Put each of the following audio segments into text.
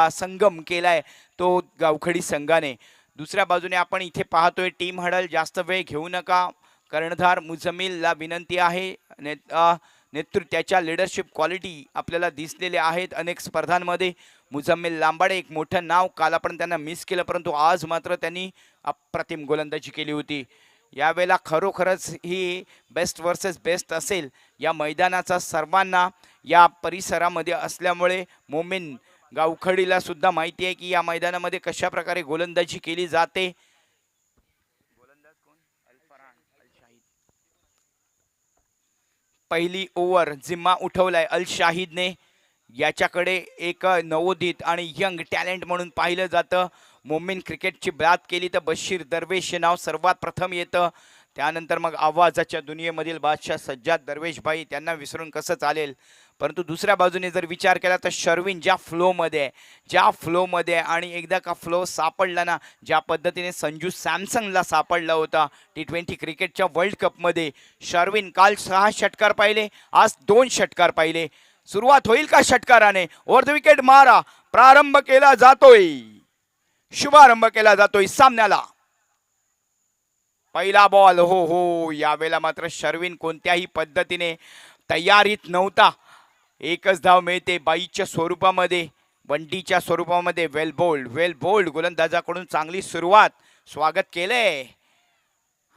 संगम केलाय तो गावखडी संघाने. दुसऱ्या बाजूने आपण इथे पाहतोय टीम हडल, जास्त वेळ घेऊ नका. कर्णधार मुझमिलला विनंती आहे. नेतृत्वाच्या लीडरशिप क्वालिटी आपल्याला दिसलेले आहेत अनेक स्पर्धांमध्ये. मुझमिल लांबाडे एक मोठं नाव, काल आपण त्यांना मिस केलं, परंतु आज मात्र त्यांनी अप्रतिम गोलंदाजी केली होती. यावेळेला खरोखरच ही बेस्ट वर्सेस बेस्ट असेल. या मैदानाचा सर्वांना या परिसरामध्ये असल्यामुळे मोमीन गावखडीला सुद्धा माहिती आहे की या मैदानामध्ये कशा प्रकारे गोलंदाजी केली जाते. पहिली ओव्हर जिम्मा उठवलाय अल शाहिदने. याच्याकडे एक नवोदित आणि यंग टॅलेंट म्हणून पाहिलं जातं. मोमीन क्रिकेटची बात केली तर बशीर दरवेश हे नाव सर्वात प्रथम येतं. त्यानंतर मग आवाजाच्या दुनियेमधील बादशाह सज्जाद दरवेश भाई, त्यांना विसरून कसं चालेल. परंतु दुसऱ्या बाजूने जर विचार केला तर शर्विन ज्या फ्लोमध्ये आणि एकदा का फ्लो सापडला ना, ज्या पद्धतीने संजू सॅमसंगला सापडला होता T20 क्रिकेटच्या वर्ल्ड कपमध्ये. शर्विन काल 6 षटकार पाहिले, आज 2 षटकार पाहिले. सुरुवात होईल का षटकाराने? ओव्हर द विकेट मारा, प्रारंभ केला जातोय, शुभारंभ केला जातोय सामन्याला. पहिला बॉल. हो, यावेळेला मात्र शर्विन कोणत्याही पद्धतीने तयारीत नव्हता. एकच धाव मिळते बाईच्या स्वरूपामध्ये, वंडीच्या स्वरूपामध्ये. वेल बोल्ड गोलंदाजाकडून चांगली सुरुवात. स्वागत केलंय.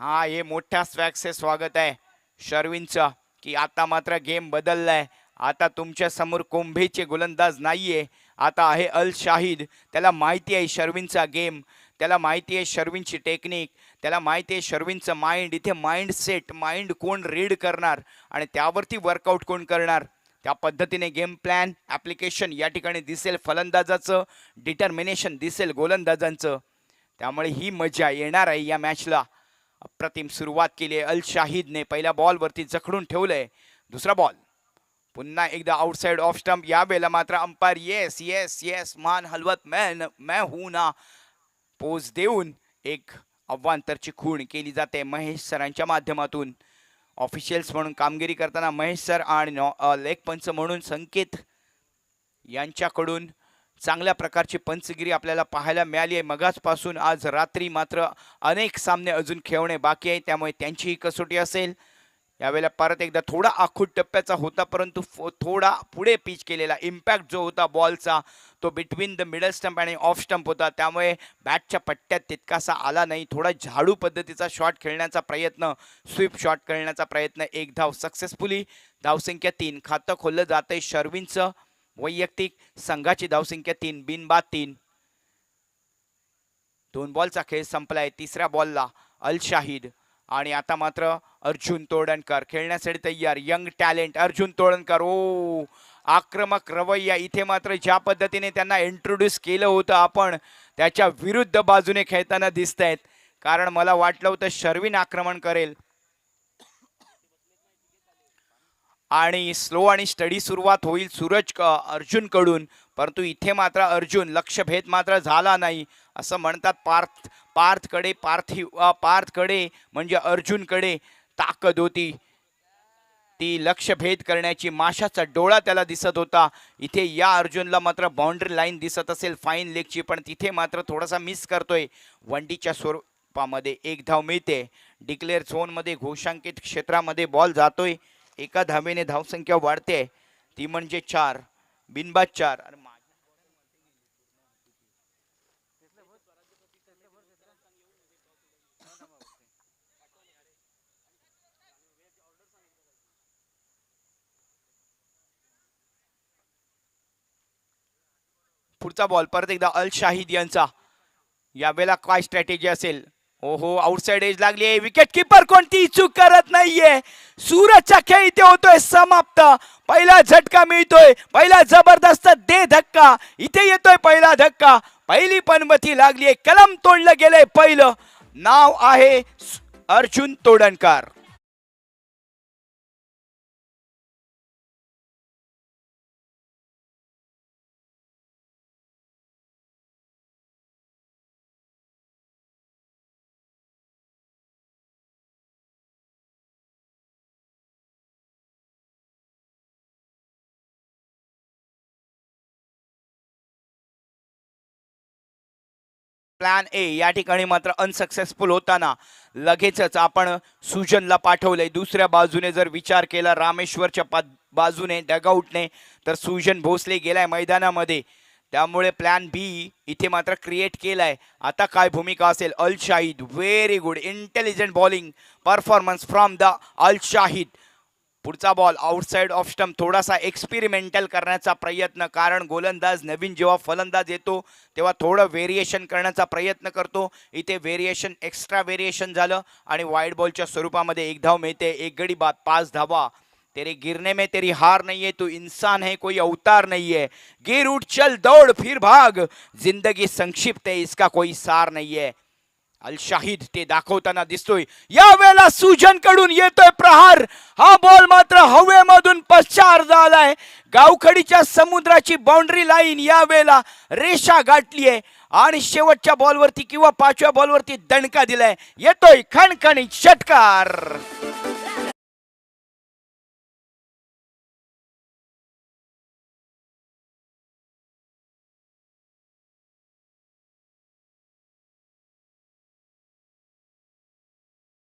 हा, हे मोठ्या स्वॅगचे स्वागत आहे शर्विनचं, की आता मात्र गेम बदललाय. आता तुमच्या समोर कोंभेचे गोलंदाज नाहीये, आता आहे अल शाहिद. त्याला माहिती आहे शर्विनचा गेम, त्याला माहिती आहे शर्विनची टेक्निक, त्याला माहिती आहे शर्विनचं माइंड. इथे माइंड कोण रीड करणार आणि त्यावरती वर्कआउट कोण करणार, त्या पद्धतीने गेम प्लॅन ॲप्लिकेशन या ठिकाणी दिसेल. फलंदाजाचं डिटर्मिनेशन दिसेल गोलंदाजांचं. त्यामुळे ही मजा येणार आहे या मॅचला. अप्रतिम सुरुवात केली आहे अल शाहिदने. पहिल्या बॉलवरती जखडून ठेवलंय. दुसरा बॉल पुन्हा एकदा आउटसाइड ऑफ स्टंप. यावेळेला मात्र अंपायर येस मान हलवत मैं हूं ना पोज देऊन एक अव्वांतरची खूण केली जाते महेश सरांच्या माध्यमातून. ऑफिशियल्स म्हणून कामगिरी करताना महेश सर आणि लेग पंच म्हणून संकेत यांच्याकडून चांगल्या प्रकारची पंचगिरी आपल्याला पाहायला मिळाली आहे मगाचपासून. आज रात्री मात्र अनेक सामने अजून खेळणे बाकी आहे, त्यामुळे त्यांची ही कसोटी असेल. यावेळेला परत एकदा थोडा आखूड टप्प्याचा होता, परंतु थोडा पुढे पिच केलेला इम्पॅक्ट जो होता बॉलचा तो बिटवीन द मिडल स्टंप आणि ऑफ स्टंप होता, त्यामुळे बॅटच्या पट्ट्यात तितकासा आला नाही. थोडा झाडू पद्धतीचा शॉट खेळण्याचा प्रयत्न, स्वीप शॉट खेळण्याचा प्रयत्न. एक धाव सक्सेसफुली. धावसंख्या 3. खातं खोललं जातंय शर्विनचं. वैयक्तिक संघाची धावसंख्या 3, बिनबाद 3. 2 बॉलचा खेळ संपलाय. तिसऱ्या बॉलला अल शाहिद आणि आता मात्र अर्जुन तोडणकर खेळण्यासाठी तयार. Young talent Arjun Todankar. ओ, आक्रमक रवैया. इथे मात्र ज्या पद्धतीने त्यांना इंट्रोड्यूस केलं होतं आपण, त्याच्या विरुद्ध बाजूने खेळताना दिसत आहेत. कारण मला वाटलं होतं शर्विन आक्रमण करेल आणि स्लो आणि स्टडी सुरुवात होईल अर्जुनकडून, परंतु इथे मात्र अर्जुन लक्ष्यभेद मात्र झाला नाही. असं म्हणतात पार्थकडे म्हणजे अर्जुनकडे ताकद होती, ती लक्ष्यभेद करण्याची. माशाचा डोळा त्याला दिसत होता. इथे या अर्जुनला मात्र बाउंड्री लाईन दिसत असेल फाईन लेगची, पण तिथे मात्र थोडासा मिस करतोय. वंडीच्या स्वरूपामध्ये एक धाव मिळते. डिक्लेअर झोनमध्ये घोषांकित क्षेत्रामध्ये बॉल जातोय. एका धावेने धावसंख्या वाढते, ती म्हणजे 4, बिनबाद 4. पुढचा बॉल परत एकदा अल शाहिद यांचा. यावेळेला काय स्ट्रॅटेजी असेल? ओहो, आउटसाइड एज लागली आहे. विकेट किपर कोणती चूक करत नाहीये. सूरजचा खेळ इथे होतोय समाप्त. पहिला झटका मिळतोय, पहिला जबरदस्त दे धक्का इथे येतोय. पहिला धक्का, पहिली पनवती लागलीये, कलम तोडलं गेलंय पहिलं. नाव आहे अर्जुन तोडणकर. प्लॅन ए या ठिकाणी मात्र अनसक्सेसफुल होताना लगेचच आपण सुजनला पाठवलंय. दुसऱ्या बाजूने जर विचार केला रामेश्वरच्या बाजूने डगआउटने, तर सुजन भोसले गेलाय मैदानामध्ये. त्यामुळे प्लॅन बी इथे मात्र क्रिएट केलाय. आता काय भूमिका असेल? Al Shahid, very good intelligent bowling performance from the Al Shahid. पुढचा बॉल आउटसाइड ऑफ स्टंप, थोडासा एक्सपेरिमेंटल करण्याचा प्रयत्न, कारण गोलंदाज नवीन जेव्हा फलंदाज येतो तेव्हा थोडं व्हेरिएशन करण्याचा प्रयत्न करतो. इथे व्हेरिएशन, एक्स्ट्रा व्हेरिएशन झालं आणि वाईड बॉलच्या स्वरूपामध्ये एक धाव मिळते. एक गडी बाद, 5 धावा. तेरे गिरने में तेरी हार नहीं है, तू इंसान है कोई अवतार नहीं है. गिर उठ चल दौड़ फिर भाग, जिंदगी संक्षिप्त है इसका कोई सार नहीं है. अल शाहिद ते दाखवताना दिसतोय. यावेळेला सुजन कडून येतोय प्रहार. हा बॉल मात्र हवेमधून पश्चार झालाय. गावखडीच्या समुद्राची बाउंड्री लाईन यावेळेला रेषा गाठली आहे आणि शेवटच्या बॉलवरती किंवा 5व्या बॉलवरती दणका दिलाय. येतोय खणखणीत षटकार.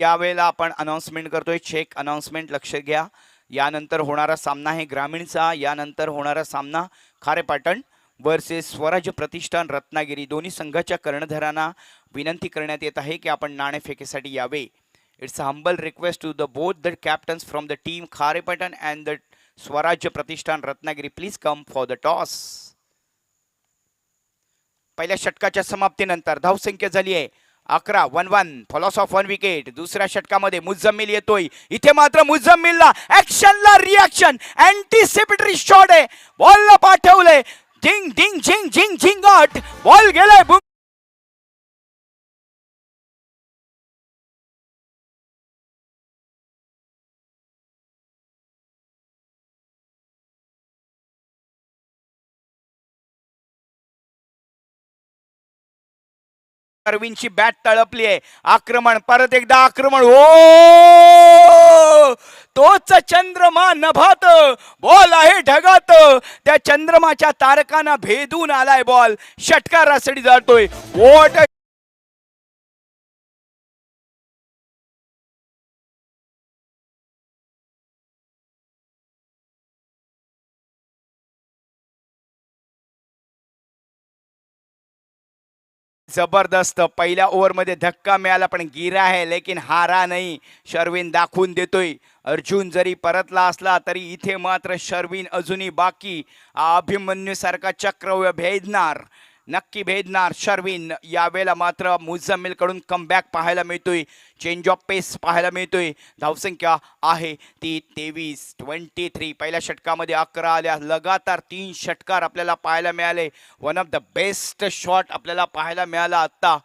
यावेळेला आपण अनाउन्समेंट करतोय, चेक अनाउन्समेंट, लक्ष घ्या. यानंतर होणारा सामना आहे ग्रामीणचा. यानंतर होणारा सामना खारेपाटण वर्सेस स्वराज्य प्रतिष्ठान रत्नागिरी. दोन्ही संघाच्या कर्णधारांना विनंती करण्यात येत आहे की आपण नाणेफेकीसाठी यावे. It's a humble request to the both the captains from the team Kharepatan and the Swarajya Pratishthan Ratnagiri, please come for the toss. पहिल्या षटकाच्या समाप्तीनंतर धावसंख्या झाली आहे 11. 1-1, फॉलोस ऑफ 1 विकेट. दुसऱ्या षटकामध्ये मुझम्मिल येतोय. इथे मात्र मुझम्मिलला ऍक्शनला रिॲक्शन, अँटिसिपेटरी शॉट आहे. बॉलला पाठवलंय. झिंग झिंग झिंग झिंग झिंगाट, बॉल गेलाय. अरविंदची बॅट तळपली आहे. आक्रमण, परत एकदा आक्रमण. ओ, तोच चंद्रमा नभात, बॉल आहे ढगात. त्या चंद्रमाच्या तारकांना भेदून आलाय बॉल. षटकारासाठी जातोय. वॉट जबरदस्त. पहिल्या ओव्हरमध्ये धक्का मिळाला पण गिरा है लेकिन हारा नाही. शर्विन दाखवून देतोय. अर्जुन जरी परतला असला तरी इथे मात्र शर्विन अजूनही बाकी. अभिमन्यू सारखा चक्र भेदणार, नक्की भेदणार शर्विन. यावेळेला मात्र मुझम्मिल कडून कमबॅक पाहायला मिळतोय. चेंज ऑफ पेस पाहायला मिळतोय. धावसंख्या आहे ती 23. पहिल्या षटकामध्ये 11 आल्या. लगातार 3 षटकार आपल्याला पाहायला मिळाले. One of the best shot आपल्याला पाहायला मिळाला. आत्ता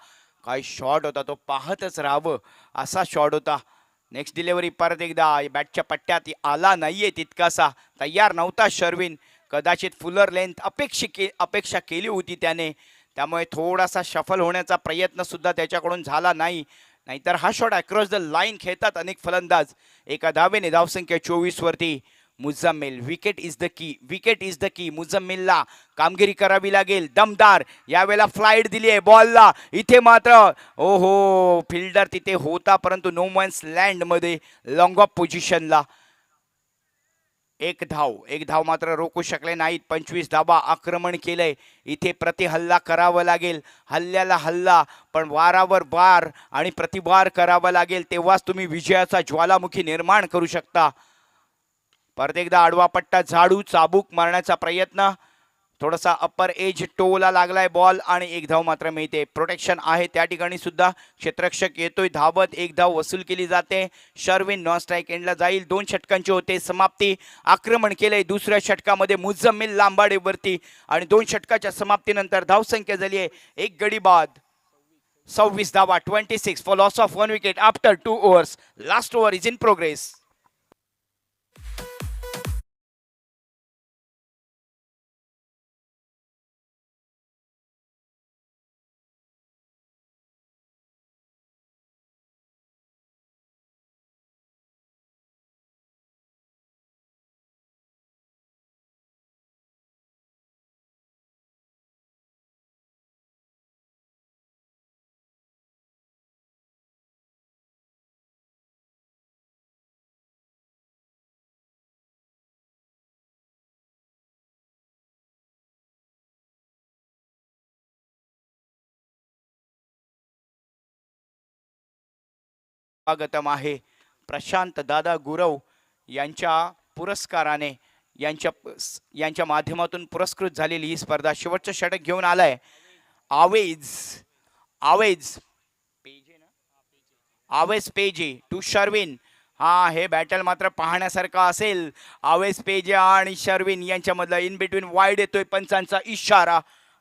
काय शॉट होता तो, पाहतच राहावं असा शॉट होता. नेक्स्ट डिलिव्हरी परत एकदा बॅटच्या पट्ट्यात आला नाहीये तितकासा. तयार नव्हता शर्विन. कदाचित फुलर लेंथ अपेक्षा केली होती त्याने, त्यामुळे थोडासा शफल होण्याचा प्रयत्न सुद्धा त्याच्याकडून झाला नाही. नाहीतर हा शॉट अक्रॉस द लाईन खेळतात अनेक फलंदाज. एका धावेने धावसंख्या 24 वरती. Muzammil, wicket is the key, wicket is the key. मुझम्मिलला कामगिरी करावी लागेल दमदार. यावेळेला फ्लाईट दिली आहे बॉलला. इथे मात्र ओहो, फिल्डर तिथे होता परंतु नो मन्स लँडमध्ये लॉंग ऑफ पोझिशनला. एक धाव मात्र रोखू शकले नाहीत. 25 धावा. आक्रमण केलंय. इथे प्रतिहल्ला करावं लागेल. हल्ल्याला हल्ला पण वारावर वार आणि प्रतिवार करावा लागेल, तेव्हाच तुम्ही विजयाचा ज्वालामुखी निर्माण करू शकता. परत एकदा आडवा पट्टा झाडू, चाबूक मारण्याचा प्रयत्न. थोडासा अप्पर एज टोला लागलाय बॉल आणि एक धाव मात्र मिळते. प्रोटेक्शन आहे त्या ठिकाणी सुद्धा. क्षेत्ररक्षक येतोय धावत. एक धाव वसूल केली जाते. शर्विन नॉन स्ट्राईक एंडला जाईल. 2 षटकांची होते समाप्ती. आक्रमण केलंय दुसऱ्या षटकामध्ये मुझम्मिल लांबाडेवरती आणि 2 षटकाच्या समाप्तीनंतर धावसंख्या झाली आहे 1 गडी बाद. 26 धावा. 26 for loss of 1 wicket after 2 overs. Last over is in progress. स्वागतम आहे प्रशांत दादा गुरव यांच्या पुरस्काराने यांच्या माध्यमातून पुरस्कृत झालेली ही स्पर्धा शेवटचं षटक घेऊन आलाय आवेज आवेज आवेज पेजे टू शर्विन. हा हे बॅटल मात्र पाहण्यासारखं असेल. आवेज पेजे आणि शर्विन यांच्यामधलं इन बिटवीन वाईड येतोय पंचांचा इशारा.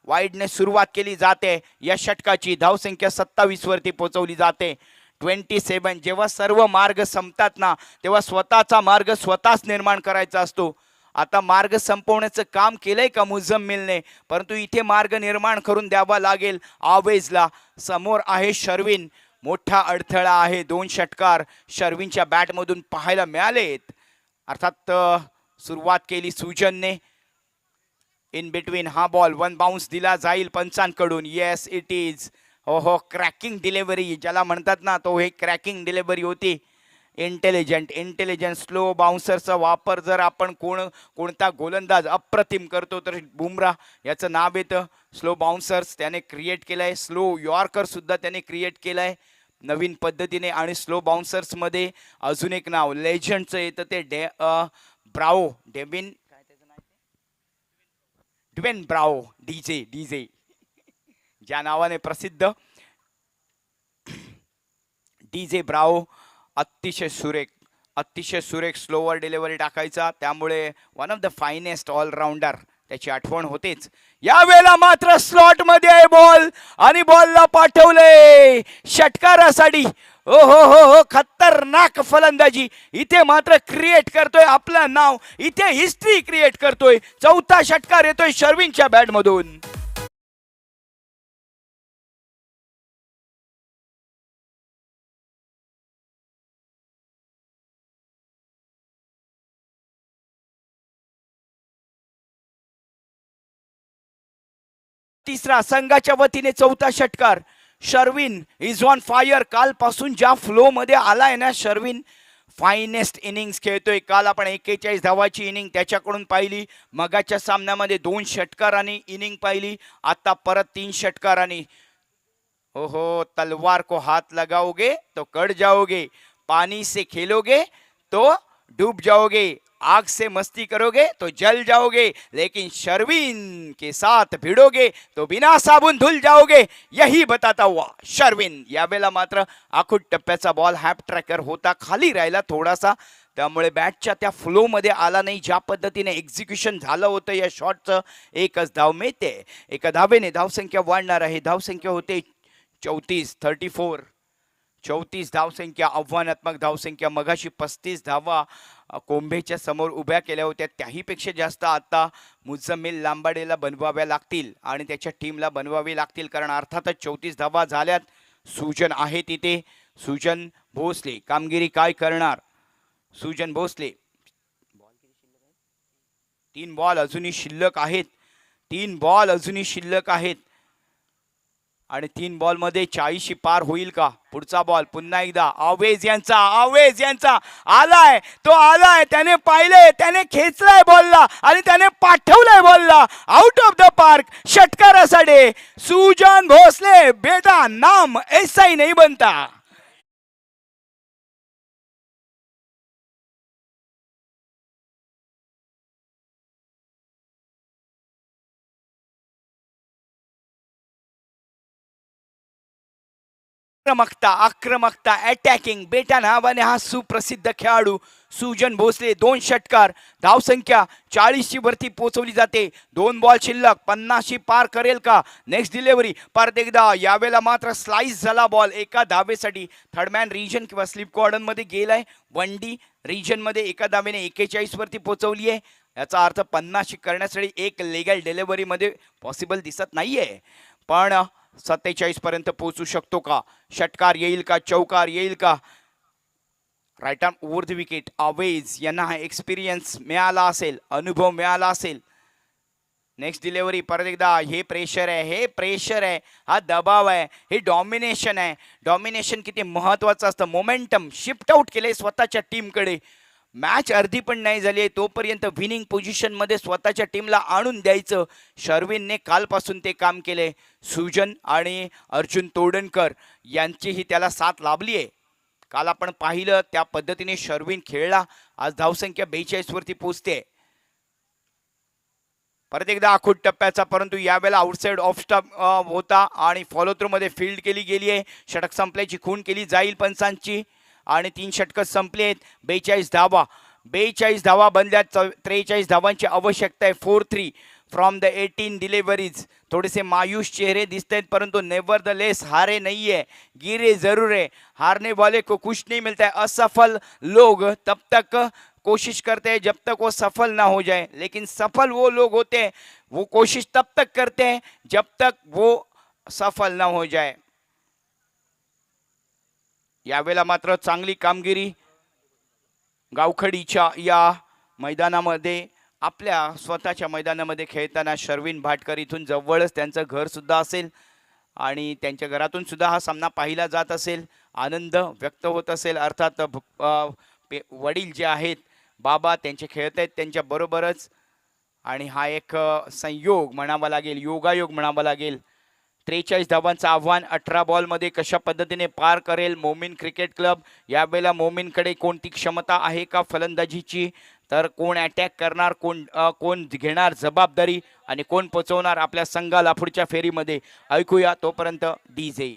वाईडने सुरुवात केली जाते या षटकाची. धावसंख्या 27 वरती पोहोचवली जाते. 27. जेव्हा सर्व मार्ग संपतात ना तेव्हा स्वतःचा मार्ग स्वतःच निर्माण करायचा असतो. आता मार्ग संपवण्याचं काम केलंय का मुझम्मिलने, परंतु इथे मार्ग निर्माण करून द्यावा लागेल आवेजला. समोर आहे शर्विन. मोठा अडथळा आहे. 2 षटकार शर्विनच्या बॅटमधून पाहायला मिळालेत. अर्थात सुरुवात केली सुजनने. इन बिटवीन हा बॉल 1 बाउन्स दिला जाईल पंचांकडून. Yes it is. हो क्रॅकिंग डिलिव्हरी ज्याला म्हणतात ना तो हे क्रॅकिंग डिलिव्हरी होती. इंटेलिजंट स्लो बाउन्सरचा वापर जर आपण कोणता गोलंदाज अप्रतिम करतो तर बुमराह याचं नाव येतं. स्लो बाउन्सर्स त्याने क्रिएट केलंय. स्लो यॉर्कर सुद्धा त्याने क्रिएट केलंय नवीन पद्धतीने. आणि स्लो बाउन्सर्स मध्ये अजून एक नाव लेजंडचं येतं ते ब्रावो. Dwayne Bravo. डीजे ज्या नावाने प्रसिद्ध डीजे ब्रावो. अतिशय सुरेख स्लोवर डिलिव्हरी टाकायचा. त्यामुळे one of the finest allrounder त्याची आठवण होतेच. यावेळेला मात्र स्लॉट मध्ये आहे बॉल आणि बॉलला पाठवले षटकारासाठी. हो खतरनाक फलंदाजी इथे मात्र क्रिएट करतोय आपलं नाव. इथे हिस्ट्री क्रिएट करतोय. 4था षटकार येतोय शर्विनच्या बॅट मधून. तिसरा संघाच्या वतीने 4था षटकार. Sherwin is on fire. कालपासून ज्या फ्लो मध्ये आलाय ना शर्विन फायनेस्ट इनिंग्स खेळतोय. काल आपण 41 धावाची इनिंग त्याच्याकडून पाहिली. मगाच्या सामन्यामध्ये 2 षटकारांनी इनिंग पाहिली. आता परत 3 षटकारांनी. हो तलवार को हाथ लगाओगे तो कट जाओगे. पानी से खेलोगे तो डूब जाओगे. आग से मस्ती करोगे तो जल जाओगे. लेकिन शर्विन के साथ भिड़ोगे तो बिना साबुन धुल जाओगे. यही बताता हुआ शर्विन. यावेळेला मात्र आखूड टप्प्याचा बॉल हॅप ट्रॅकर होता. खाली राहिला थोडासा. त्यामुळे बॅटच्या त्या फ्लो मध्ये आला नाही. ज्या पद्धतीने एक्झिक्युशन झालं होतं या शॉटचं. 1च धाव मिळते. एका धावेने धावसंख्या वाढणार आहे. धावसंख्या होते 34 धावसंख्या. आव्हानात्मक धावसंख्या. मगाशी 35 धावा कोंभेच्या समोर उभ्या केल्या होत्या. त्याहीपेक्षा जास्त आता मुझम्मिल लांबाडेला बनवाव्या लागतील आणि त्याच्या टीमला बनवावी लागतील. कारण अर्थातच 34 धावा झाल्यात. सुजन आहे तिथे. सुजन भोसले कामगिरी काय करणार. सुजन भोसले. 3 बॉल अजूनही शिल्लक आहेत. आणि 3 बॉल मध्ये 40 पार होईल का. पुढचा बॉल पुन्हा एकदा आवेज यांचा आलाय. त्याने पाहिले. त्याने खेचलाय बॉलला आणि त्याने पाठवलाय बॉलला आउट ऑफ द पार्क षटकारासाठी. सुजन भोसले बेटा नाम ऐसा ही नहीं बनता. आक्रमकता अटॅकिंग बेटा नावाने हा सुप्रसिद्ध खेळाडू सुजन भोसले. 2 षटकार. धावसंख्या 40 वरती पोहोचवली जाते. 2 बॉल शिल्लक. 50 पार करेल का. नेक्स्ट डिलिव्हरी परत एकदा. यावेळेला मात्र स्लाइस झाला बॉल एका धावेसाठी. थर्डमॅन रिजन किंवा स्लिप कॉर्डन मध्ये गेलाय. 1D रिजन मध्ये एका धावेने 41 वरती पोहोचवली आहे. याचा अर्थ 50 करण्यासाठी एक लेगल डिलिव्हरी मध्ये पॉसिबल दिसत नाहीये. पण 47 पर्यंत पोहोचू शकतो का. षटकार येईल का. चौकार येईल का. Right arm over the wicket. Awez यांना हा एक्सपिरियन्स मिळाला असेल. अनुभव मिळाला असेल. नेक्स्ट डिलिव्हरी परत एकदा. हे प्रेशर आहे. हा दबाव आहे. हे डॉमिनेशन आहे. डॉमिनेशन किती महत्वाचं असतं. मोमेंटम शिफ्ट आउट केले स्वतःच्या टीमकडे. मॅच अर्धी पण नाही झाली तोपर्यंत विनिंग पोझिशन मध्ये स्वतःच्या टीमला आणून द्यायचं. शर्विनने कालपासून ते काम केले. सुजन आणि अर्जुन तोडणकर यांचीही त्याला साथ लाभली आहे. काल आपण पाहिलं त्या पद्धतीने शर्विन खेळला. आज धावसंख्या 42 वरती पोहोचते. परत एकदा आखूड टप्प्याचा, परंतु यावेळेला आउटसाइड ऑफ स्टंप होता आणि फॉलो थ्रू मध्ये फील्ड केली गेली आहे. षटक संपल्याची खूण केली जाईल पंचांची आणि 3 षटकं संपली आहेत. 42 धावा बनल्यात. 43 धावांची आवश्यकता आहे. 4-3 फ्रॉम द 18 डिलिव्हरीज. थोडेसे मायूस चेहरे दिसत आहेत, परंतु नेवर द लेस हारे नहीं है, गिरे जरूर है. हारने वाले को कुछ नहीं मिलता है. असफल लोग तब तक कोशिश करते हैं जब तक वो सफल ना हो जाए, लेकिन सफल वो लोग होते हैं, वो कोशिश तब तक करते हैं जब तक वो सफल ना हो जाए. यावेळेला मात्र चांगली कामगिरी गावखडीच्या या मैदानामध्ये, आपल्या स्वतःच्या मैदानामध्ये खेळताना शर्विन भाटकर इथून जवळच त्यांचं घर सुद्धा असेल आणि त्यांच्या घरातून सुद्धा हा सामना पाहिला जात असेल. आनंद व्यक्त होत असेल. अर्थात वडील जे आहेत बाबा त्यांचे खेळत आहेत त्यांच्या बरोबरच आणि हा एक संयोग म्हणावा लागेल, योगायोग म्हणावा लागेल. 43 धावांचं आव्हान 18 बॉलमध्ये कशा पद्धतीने पार करेल मोमीन क्रिकेट क्लब. यावेळेला मोमीनकडे कोणती क्षमता आहे का फलंदाजीची, तर कोण अटॅक करणार, कोण घेणार जबाबदारी आणि कोण पोचवणार आपल्या संघाला पुढच्या फेरीमध्ये, ऐकूया. तोपर्यंत डीजे.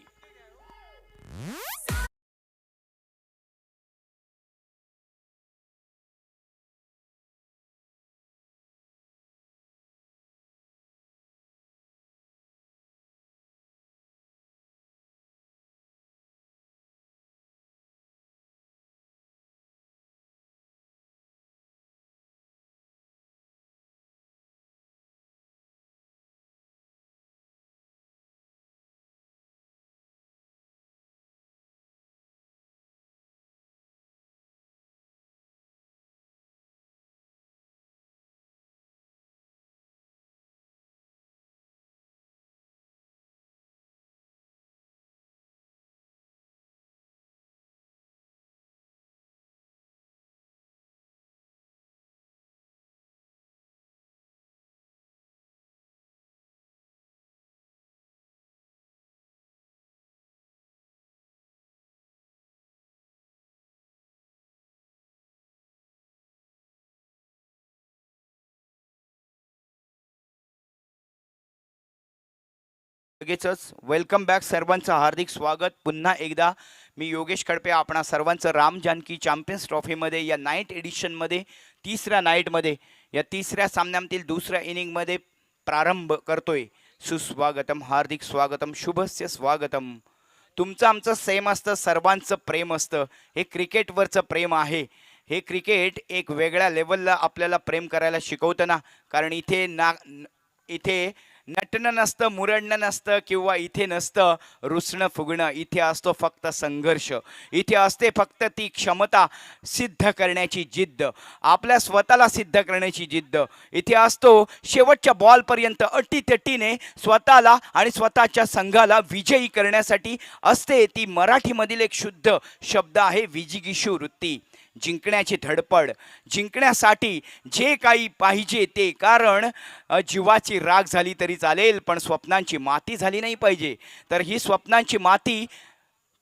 लगेचच वेलकम बॅक, सर्वांचं हार्दिक स्वागत पुन्हा एकदा. मी योगेश खडपे आपणा सर्वांचं राम जानकी चॅम्पियन्स ट्रॉफीमध्ये या नाईट एडिशनमध्ये तिसऱ्या नाईटमध्ये या तिसऱ्या सामन्यामधील दुसऱ्या इनिंगमध्ये प्रारंभ करतोय. सुस्वागतम, हार्दिक स्वागतम, शुभस्य स्वागतम. तुमचं आमचं सेम असतं, सर्वांचं प्रेम असतं. हे क्रिकेटवरचं प्रेम आहे. हे क्रिकेट एक वेगळ्या लेवलला आपल्याला प्रेम करायला शिकवतं ना, कारण इथे नटणं नसतं, मुरडणं नसतं किंवा इथे नसतं रुसणं फुगणं. इथे असतो फक्त संघर्ष. इथे असते फक्त ती क्षमता सिद्ध करण्याची जिद्द, आपल्या स्वतःला सिद्ध करण्याची जिद्द. इथे असतो शेवटच्या बॉलपर्यंत अटीतटीने स्वतःला आणि स्वतःच्या संघाला विजयी करण्यासाठी असते ती मराठीमधील एक शुद्ध शब्द आहे विजिगीषू वृत्ती. जिंकण्याची धडपड, जिंकण्यासाठी जे काही पाहिजे ते, कारण जीवाची राग झाली तरी चालेल पण स्वप्नांची माती झाली नाही पाहिजे. तर ही स्वप्नांची माती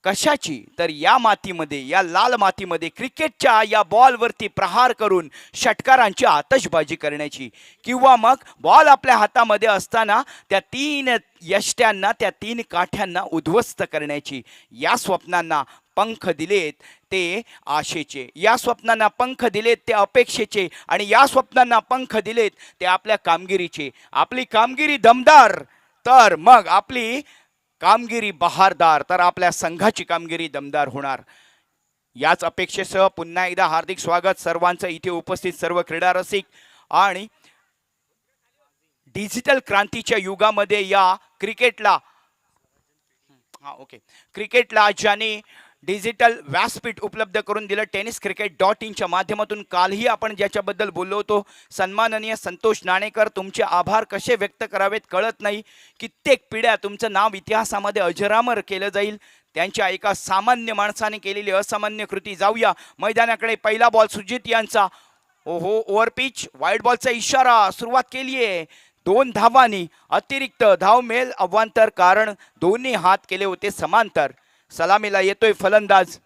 कशाची, तर या मातीमध्ये, या लाल मातीमध्ये क्रिकेटच्या या बॉलवरती प्रहार करून षटकारांची आतषबाजी करण्याची, किंवा मग बॉल आपल्या हातामध्ये असताना त्या 3 यष्ट्यांना, त्या 3 काठ्यांना उद्ध्वस्त करण्याची. या स्वप्नांना पंख दिलेत ते आशेचे, या स्वप्नांना पंख दिलेत ते अपेक्षेचे, आणि या स्वप्नांना पंख दिलेत ते आपल्या कामगिरीचे. आपली कामगिरी दमदार तर मग आपली कामगिरी बहारदार, तर आपल्या संघाची कामगिरी दमदार होणार. याच अपेक्षेसह पुन्हा एकदा हार्दिक स्वागत सर्वांचं इथे उपस्थित सर्व क्रीडा रसिक. आणि डिजिटल क्रांतीच्या युगामध्ये या क्रिकेटला क्रिकेटला ज्याने डिजिटल व्यासपीठ उपलब्ध करून दिलं tenniscricket.in माध्यमातून, कालही आपण ज्याच्याबद्दल बोललो होतो, सन्माननीय संतोष नाणेकर, तुमचे आभार कसे व्यक्त करावेत कळत नाही. कित्येक पिढ्या तुमचं नाव इतिहासामध्ये अजरामर केलं जाईल. त्यांच्या एका सामान्य माणसाने केलेली असामान्य कृती. जाऊया मैदानाकडे. पहिला बॉल सुजित यांचा. ओहो, ओव्हर पिच, वाईड बॉलचा इशारा. सुरुवात केली आहे 2 धावांनी. अतिरिक्त धाव मिळेल अवांतर, कारण दोन्ही हात केले होते समांतर. सलामीला येतोय फलंदाज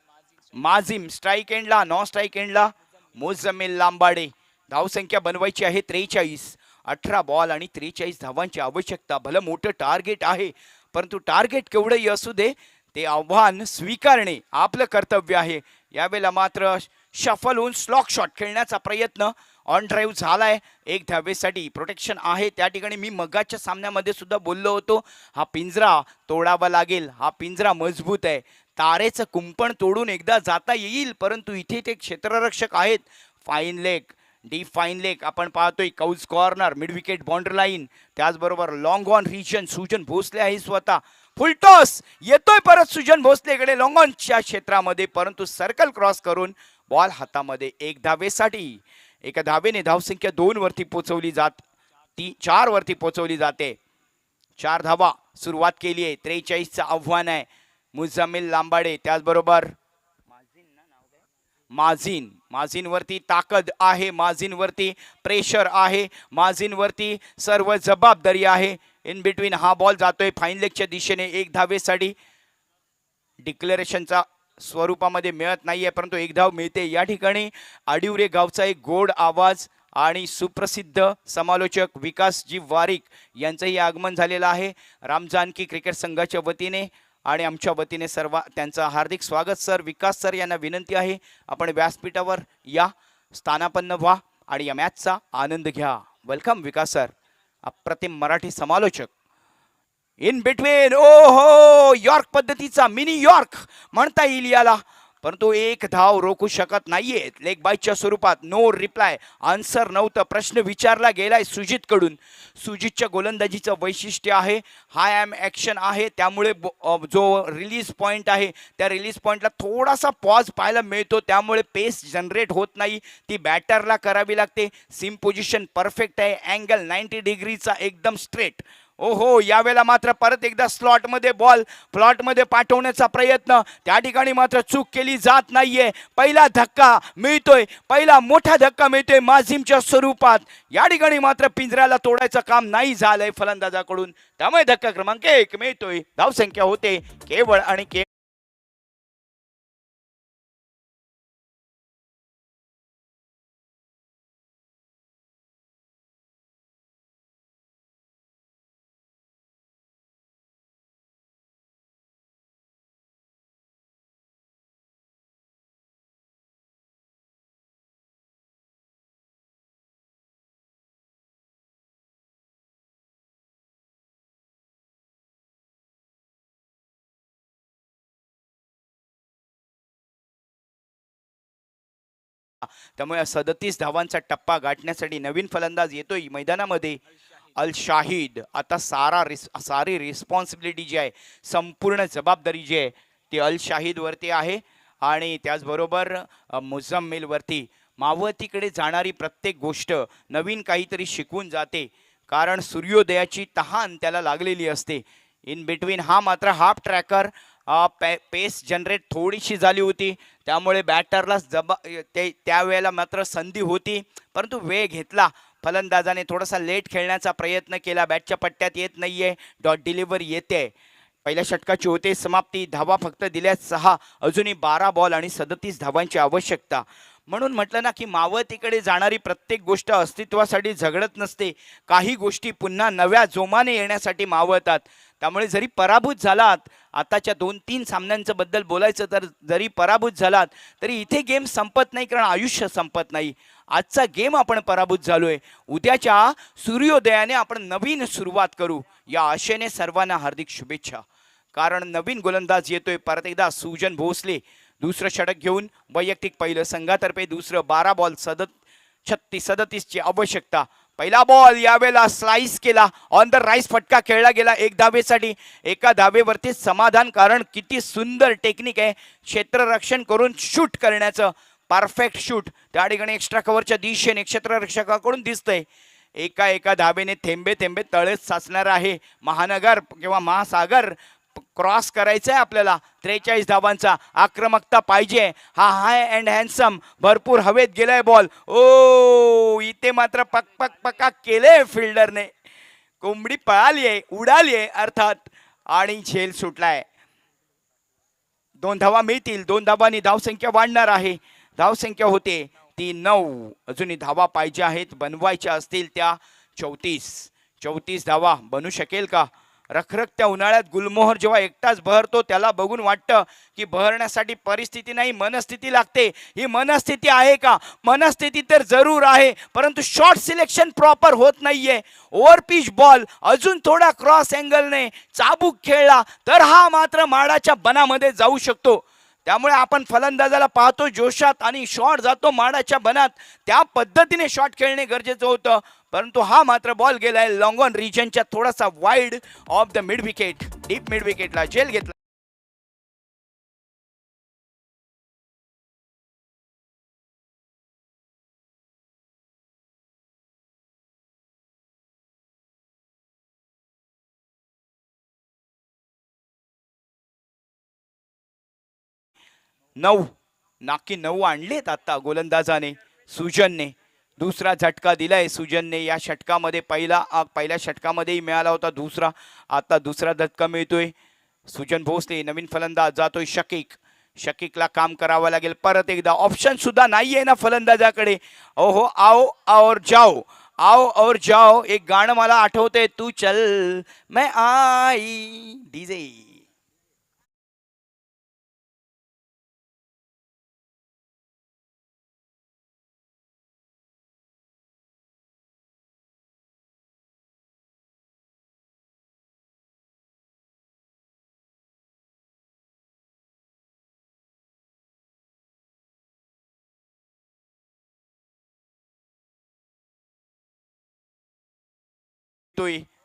माजिम स्ट्राईक एंडला, नॉन स्ट्राईक एंडला मुझम्मिल लांबाडे. धावसंख्या बनवायची आहे 43. 18 बॉल आणि 43 धावांची आवश्यकता. भलं मोठं टार्गेट आहे, परंतु टार्गेट केवढंही असू दे, ते आव्हान स्वीकारणे आपलं कर्तव्य आहे. यावेळेला मात्र शफल होऊन स्लॉक शॉट खेळण्याचा प्रयत्न ऑन ड्राईव्ह झालाय. एक धावेसाठी प्रोटेक्शन आहे. त्या ठिकाणी मी मगाच्या सामन्यामध्ये सुद्धा बोललो होतो, हा पिंजरा तोडावा लागेल, हा पिंजरा मजबूत आहे. तारेचं कुंपण तोडून एकदा जाता येईल, परंतु इथे ते क्षेत्ररक्षक आहेत. फाईन लेग, डी फाईन लेग आपण पाहतोय. Cow corner, mid wicket, boundary line, त्याचबरोबर long on region. Sujan Bhosale आहे स्वतः. फुलटॉस येतोय परत सुजन भोसलेकडे लॉंग ऑनच्या क्षेत्रामध्ये, परंतु सर्कल क्रॉस करून बॉल हातामध्ये. एक धावेसाठी, एका धावेने धावसंख्या 2 वरती पोहोचवली जात, 4 वरती पोहोचवली जाते. 4 धावा सुरुवात केली आहे. 43चं आव्हान आहे. मुझम्मिल लांबाडे, त्याचबरोबर माझीन वरती ताकद आहे, माझीन वरती प्रेशर आहे, माझीन वरती सर्व जबाबदारी आहे. इन बिटवीन हा बॉल जातोय फाईन लेगच्या दिशेने. एक धावेसाठी डिक्लेरेशनचा स्वरूपामध्ये मिळत नाहीये, परंतु एक धाव मिळते. या ठिकाणी आडिवरे गावचा एक गोड आवाज आणि सुप्रसिद्ध समालोचक विकासजी वारिक यांचंही आगमन झालेलं आहे. राम जानकी क्रिकेट संघाच्या वतीने आणि आमच्या वतीने सर्व त्यांचं हार्दिक स्वागत. सर, विकास सर यांना विनंती आहे, आपण व्यासपीठावर या, स्थानापन्न व्हा आणि या मॅचचा आनंद घ्या. वेलकम विकास सर, अप्रतिम मराठी समालोचक. इन बिटवीन, ओहो, यॉर्क पद्धतीचा मिनी यॉर्क म्हणता येईल याला, परंतु एक धाव रोखू शकत नाहीये. लेग बाईच्या स्वरूपात नो रिप्लाय, आन्सर नव्हतं. प्रश्न विचारला गेलाय सुजित कडून. सुजितच्या गोलंदाजीचं वैशिष्ट्य आहे हाय एम ॲक्शन आहे, त्यामुळे जो रिलीज पॉईंट आहे त्या रिलीज पॉईंटला थोडासा पॉज पाहायला मिळतो, त्यामुळे पेस जनरेट होत नाही, ती बॅटरला करावी लागते. सिम पोझिशन परफेक्ट आहे, अँगल 90 डिग्रीचा एकदम स्ट्रेट. ओहो, यावेळेला मात्र परत एकदा स्लॉटमध्ये बॉल फ्लॉटमध्ये पाठवण्याचा प्रयत्न, त्या ठिकाणी मात्र चूक केली जात नाहीये. पहिला धक्का मिळतोय, पहिला मोठा धक्का मिळतोय माझीमच्या स्वरूपात. या ठिकाणी मात्र पिंजऱ्याला तोडायचं काम नाही झालंय फलंदाजाकडून, त्यामुळे धक्का क्रमांक 1 मिळतोय. धावसंख्या होते केवळ आणि केवळ त्यामुळे 37 धावांचा टप्पा गाठण्यासाठी नवीन फलंदाज येतोय मैदानामध्ये, अल शाहिद. आता सारी रिस्पॉन्सिबिलिटी जी आहे, संपूर्ण जबाबदारी जी आहे ती अल शाहिद वरती आहे आणि त्याचबरोबर मुझम्मिल वरती. मावतीकडे जाणारी प्रत्येक गोष्ट नवीन काहीतरी शिकवून जाते, कारण सूर्योदयाची तहान त्याला लागलेली असते. इन बिटवीन हा मात्र हाफ ट्रॅकर, पेस जनरेट थोडीशी झाली होती, त्यामुळे बॅटरला त्यावेळेला मात्र संधी होती, परंतु वेळ घेतला फलंदाजाने. थोडासा लेट खेळण्याचा प्रयत्न केला, बॅटच्या पट्ट्यात येत नाहीये, डॉट डिलिव्हरी येते. पहिल्या षटकाची होते समाप्ती. धावा फक्त दिल्या 6, अजूनही 12 बॉल आणि 37 धावांची आवश्यकता. म्हणून म्हटलं ना की मावतीकडे जाणारी प्रत्येक गोष्ट अस्तित्वासाठी झगडत नसते, काही गोष्टी पुन्हा नव्या जोमाने येण्यासाठी मावतात. त्यामुळे जरी पराभूत झालात, आताच्या 2-3 सामन्यांचं बद्दल बोलायचं तर जरी पराभूत झालात तरी इथे गेम संपत नाही, कारण आयुष्य संपत नाही. आजचा गेम आपण पराभूत झालोय, उद्याच्या सूर्योदयाने आपण नवीन सुरुवात करू, या आशेने सर्वांना हार्दिक शुभेच्छा. कारण नवीन गोलंदाज येतोय परत एकदा सुजन भोसले. दुसरं षटक घेऊन वैयक्तिक पहिलं संघातर्फे, दुसरं 12 बॉल 36 ची आवश्यकता. पहिला बॉल यावेळेला स्लाइस केला, ऑन द राईस फटका खेळला गेला 1 धावेसाठी. एका धावेवरती समाधान, कारण किती सुंदर टेक्निक आहे क्षेत्ररक्षण करून शूट करण्याचं. परफेक्ट शूट त्या ठिकाणी एक्स्ट्रा कव्हरच्या दिशेने क्षेत्ररक्षकाकडून दिसतंय. एका धावेने थेंबे थेंबे तळेच साचणार आहे. महानगर किंवा महासागर क्रॉस करायचा आहे आपल्याला. 43 धावांचा आक्रमकता पाहिजे. हा हाय अँड हँडसम, भरपूर हवेत गेलाय बॉल. ओ, इथे मात्र पक पक पका केले फिल्डरने. कोंबडी पळाली आहे, उडाली आहे अर्थात, आणि झेल सुटलाय. 2 धावा मिळतील, 2 धावांनी धावसंख्या वाढणार आहे. धावसंख्या होते ती 9. अजूनही धावा पाहिजे आहेत, बनवायच्या असतील त्या 34 धावा बनू शकेल का? रखरखत्या उन्हाळ्यात गुलमोहर जेव्हा एकटाच बहरतो त्याला बघून वाटतं की बहरण्यासाठी परिस्थिती नाही, मनस्थिती लागते. ही मनस्थिती आहे का? मनस्थिती तर जरूर आहे, परंतु शॉट सिलेक्शन प्रॉपर होत नाहीये. ओव्हर पिच बॉल अजून थोडा क्रॉस अँगलने चाबूक खेळला तर हा मात्र माडाच्या बनामध्ये जाऊ शकतो. त्यामुळे आपण फलंदाजाला पाहतो जोशात आणि शॉट जातो माडाच्या बनात. त्या पद्धतीने शॉट खेळणे गरजेचं होतं, परंतु हा मात्र बॉल गेलाय लॉंग ऑन रिजनच्या थोडासा wide of the mid wicket. Deep mid विकेटला झेल घेतला. 9 नाकी 9 आणलेत आता गोलंदाजाने सुजनने. दुसरा झटका दिलाय सुजनने या षटकामध्ये. पहिल्या षटकामध्येही मिळाला होता दुसरा, आता दुसरा झटका मिळतोय. सुजन भोसले नवीन फलंदाज जातोय शकीकला काम करावं लागेल. परत एकदा ऑप्शन सुद्धा नाहीये ना फलंदाजाकडे. ओहो आओ और जाओ, आओ और जाओ एक गाणं मला आठवतंय, तू चल मैं आई. डीजे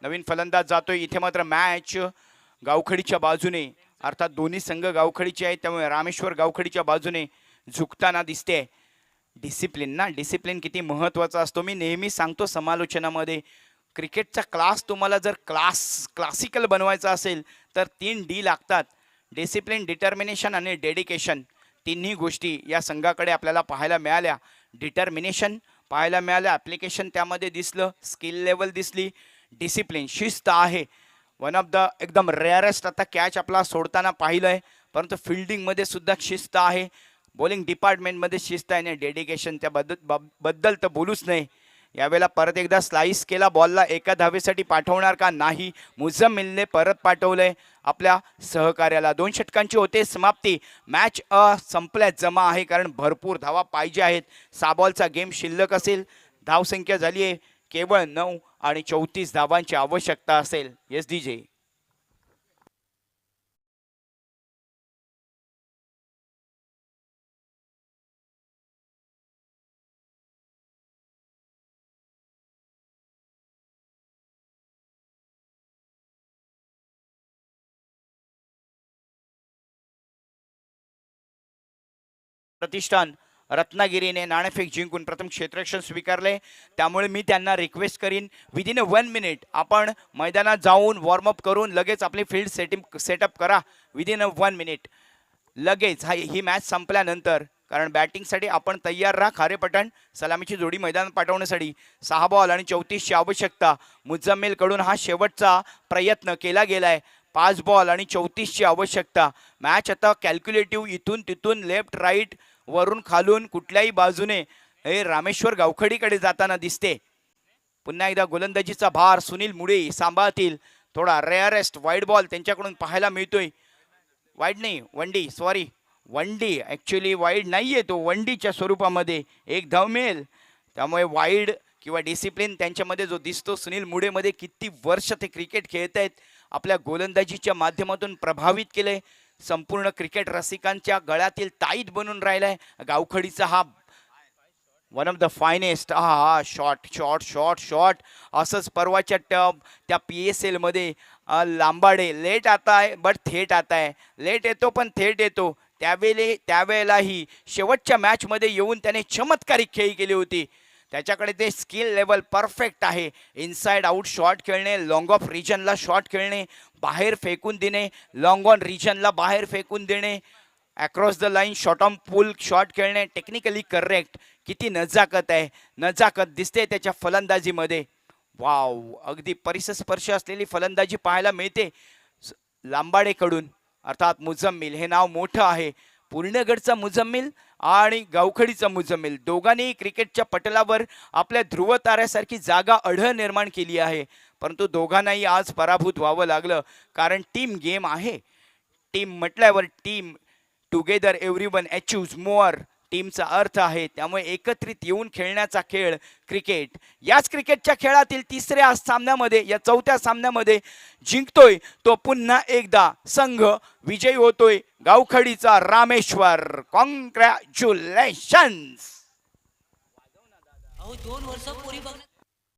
नवीन फलंदाज जातोय. इथे मात्र मॅच गावखडीच्या बाजूने, अर्थात दोन्ही संघ गावखडीचे आहेत, त्यामुळे रामेश्वर गावखडीच्या बाजूने झुकताना दिसते. डिसिप्लिन किती महत्त्वाचा असतो. मी नेहमी सांगतो समालोचनामध्ये, क्रिकेटचा क्लास तुम्हाला जर क्लासिकल बनवायचा असेल तर 3D लागतात. डिसिप्लिन, डिटर्मिनेशन आणि डेडिकेशन. तिन्ही गोष्टी या संघाकडे आपल्याला पाहायला मिळाल्या. डिटर्मिनेशन पाहायला मिळालं, ॲप्लिकेशन त्यामध्ये दिसलं, स्किल लेवल दिसली, डिसिप्लिन शिस्त आहे. वन ऑफ द एकदम रेअरेस्ट आता कॅच आपला सोडताना पाहिलं आहे, परंतु फिल्डिंगमध्ये सुद्धा शिस्त आहे, बॉलिंग डिपार्टमेंटमध्ये शिस्त आहे आणि डेडिकेशन त्याबद्दल तर बोलूच नाही. यावेळेला परत एकदा स्लाइस केला बॉलला, एका धावेसाठी पाठवणार का? नाही. मुझम्मिलने परत पाठवलंय आपल्या सहकार्याला. 2 षटकांची होते समाप्ती. मॅच संपल्यात जमा आहे, कारण भरपूर धावा पाहिजे आहेत. 6 बॉलचा गेम शिल्लक असेल. धावसंख्या झाली आहे केवळ 9 आणि 34 धावांची आवश्यकता असेल. Yes DJ. प्रतिष्ठान रत्नागिरीने नाणेफेक जिंकून प्रथम क्षेत्ररक्षण स्वीकारले, त्यामुळे मी त्यांना रिक्वेस्ट करीन विदिन 1 मिनिट आपण मैदानात जाऊन वॉर्मअप करून लगेच आपली फील्ड सेटअप करा. विदिन 1 मिनिट लगेच ही मॅच संपल्यानंतर, कारण बॅटिंगसाठी आपण तयार राहा. खारे पठाण सलामीची जोडी मैदानात पाठवण्यासाठी 6 बॉल आणि 34ची आवश्यकता. मुझम्मिलकडून हा शेवटचा प्रयत्न केला गेलाय. 5 बॉल आणि 34ची आवश्यकता. मॅच आता कॅल्क्युलेटिव्ह इथून तिथून लेफ्ट राईट वरून खालून कुठल्याही बाजूने हे रामेश्वर गावखडीकडे जाताना दिसते. पुन्हा एकदा गोलंदाजीचा भार सुनील मुळे सांभाळतील. थोडा रेअरेस्ट वाईड बॉल त्यांच्याकडून पाहायला मिळतोय. वाईड नाही, वनडी ॲक्च्युली वाईड नाहीये, तो वनडीच्या स्वरूपामध्ये एक धाव मिळेल. त्यामुळे वाईड किंवा डिसिप्लिन त्यांच्यामध्ये जो दिसतो, सुनील मुळेमध्ये किती वर्ष ते क्रिकेट खेळत आहेत, आपल्या गोलंदाजीच्या माध्यमातून प्रभावित केले. संपूर्ण क्रिकेट रसिकांच्या गळ्यातील ताईत बनून राहिलाय गावखडीचा हा वन ऑफ द फायनेस्ट. हा शॉट असंच परवाच्या त्या PSL मध्ये लांबाडे लेट आता है बट थेट आता है, लेट येतो पण थेट येतो. त्यावेळेलाही शेवटच्या मॅचमध्ये येऊन त्याने चमत्कारिक खेळी केली होती. त्याच्याकडे ते स्किल लेवल परफेक्ट आहे. इनसाइड आउट शॉट खेळणे, लॉंग ऑफ रिजनला शॉट खेळणे, बाहेर फेकून देणे, लॉंग ऑन रिजनला बाहेर फेकून देणे, across the line short on pull shot खेळणे, टेक्निकली करेक्ट. किती नजाकत दिसते त्याच्या फलंदाजीमध्ये. वाव, अगदी परिसस्पर्श असलेली फलंदाजी पाहायला मिळते लांबाडेकडून. अर्थात मुजम्मिल हे नाव मोठं आहे. पूर्णगडचा मुजम्मिल आणि गावखडीचा मुजम्मिल दोघांनी क्रिकेटच्या पटलावर आपल्या ध्रुव ताऱ्यासारखी जागा अढळ निर्माण केली आहे. परंतु दोघांनाही आज पराभूत व्हावं लागलं, कारण टीम गेम आहे. टीम म्हटल्यावर team together everyone achieves mower टीमचा अर्थ आहे. त्यामुळे एकत्रित येऊन खेळण्याचा खेळ क्रिकेट. याच क्रिकेटच्या खेळातील तिसऱ्या सामन्यामध्ये, या चौथ्या सामन्यामध्ये जिंकतोय तो पुन्हा एकदा संघ विजयी होतोय, गावखडीचा रामेश्वर. कॉंग्रॅच्युलेशन्स. अहो 2 वर्ष पूर्वी बघ